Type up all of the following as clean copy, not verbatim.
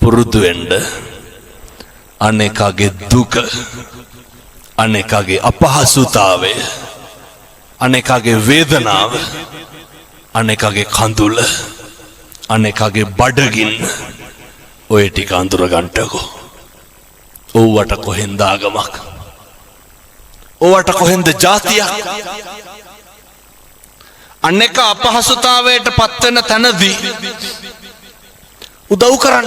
පුරුදු වෙන්න අනේකගේ දුක අනේකගේ අපහසුතාවය අනේකගේ වේදනාව අනේකගේ කඳුල අනේකගේ බඩගින්න ඔය ටික අඳුර ගන්නකෝ. ඕවට කොහෙන්ද ආගමක්? ඕවට කොහෙන්ද ජාතියක්? අනේක අපහසුතාවයට පත් වෙන තැනදී උදව් කරන්න,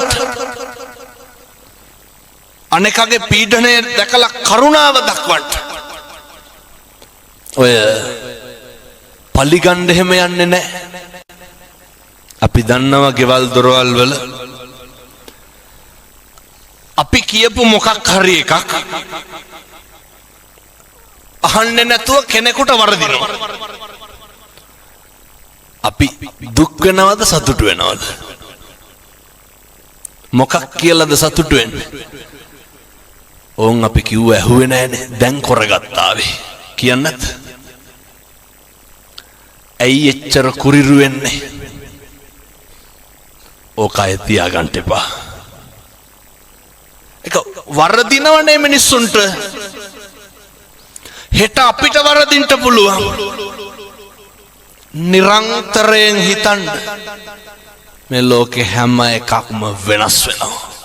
අනේකගේ පීඩනය දැකලා කරුණාව දක්වන්න. ඔය පලිගන්න එහෙම යන්නේ නැහැ. අපි දන්නවා ගෙවල් දොරවල් වල අපි කියපු මොකක් හරි එකක් අහන්නේ නැතුව කෙනෙකුට වරදිනවා. අපි දුක් වෙනවද සතුටු වෙනවද? මොකක් කියලාද සතුටු වෙන්නේ? ඕන් අපි කිව්ව ඇහුවේ නැහනේ, දැන් කරගත්තා වේ කියන්නත්. ඇයි එච්චර කුරිරු වෙන්නේ? ඕකයි තියාගන්න එපා. ඒක වරදිනවනේ මිනිස්සුන්ට. හෙට අපිට වරදින්න පුළුවන්. නිරන්තරයෙන් හිතන්න මේ ලෝකේ හැම එකක්ම වෙනස් වෙනවා.